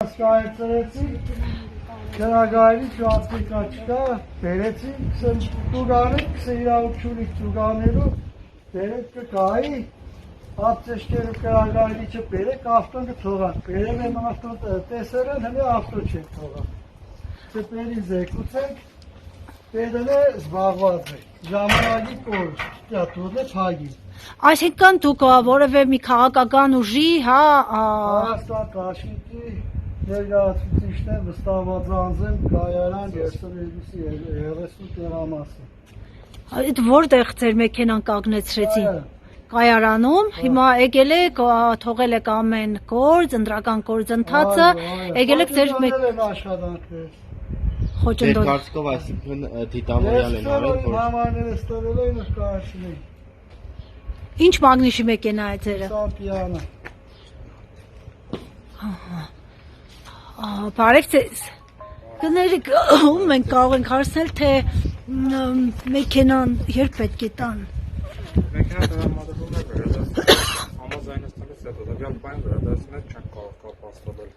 Skayetlereti Karagayri şu Afrikaçta Devleti Tuganı Seyravçulik Tuganero Devlet Kai Atseşleri Karagayri Çepere Kaftan Tugan Pere ve Mahtan Teseren hem Aftoçek Tugan Çeperi Zekutek Bedene Zbagvazı Ժամանակի կոր դատուդը փագի Այսինքն դուք որևէ մի քաղաքական ուժի, հա, Հայաստան Կաշմիկի ներկայացուցիչներ վստահված անձեմ կայարան 32-ի 30 դրամասը։ այդ որտեղ ձեր մեքենան կանգնեցրեցին։ Կայարանում, հիմա եկել եք, թողել եք ամեն գործ, ընտրական գործընթացը, եկել եք ձեր աշխատանքներ։ խոչընդոտ։ Կարծիքով այսինքն դիտավորյալ են արել, որ համարները ստորել են նկարացնել։ Ինչ մագնիշի մեքենա է ձերը։ Սապյանը։ Բարև ձեզ։ Կներեք, ում մենք կարող ենք հարցնել, թե մեքենան երբ պետք է տան։ Մեքենա տրամադրվում է համաձայնեցնելուց հետո դեպի բան վերադասնել չեն կարող կապ հաստատել։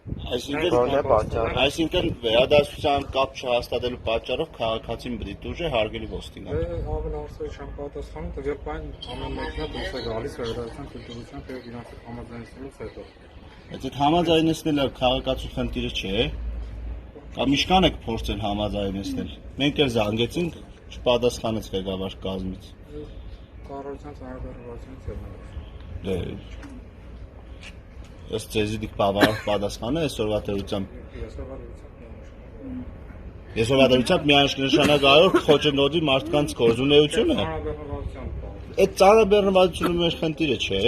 այսինքն վերադասության կապ չհաստատելու պատճառով քաղաքացին բդիտուժ է հարգելի ոստիկան։ Ավել հարցերի չեն պատասխանում, դեպի բան ամեն մեքենա դուրս է գալիս վերադասության կուլտուրությամբ եւ իրանց համաձայնեցնելուց հետո։ Բայց այդ համաձայնեցնելը քաղաքացու խնդիրը չէ։ Կամ իշքան եք փորձել համաձայնեցնել։ Մենք էլ զանգեցինք, չպատասխանեց ղեկավար կազմից։ Կառավարության ծառայությունից ելնելով։ Դե ըստ ձեզի դիք բավարար պատասխանը այսօրվա դրությամբ։ Այսօրվա դրությամբ միանշանակ խոչընդոտի մարդկանց գործունեությունը։ Այդ ծանրաբեռնվածությունը մեր խնդիրը չէ։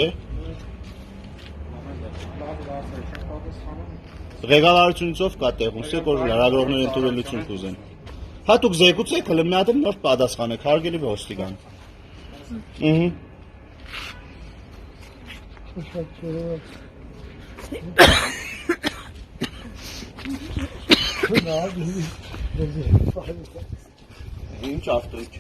Ղեկավարությունից կա տեղում, սեք որ լրագրողները ընդունելություն կուզեն։ Հատուկ զեկուցեք, հələ մի հատ նոր պատասխանեք, հարգելի ոստիկան։ Ինչ ավտոյ չէ։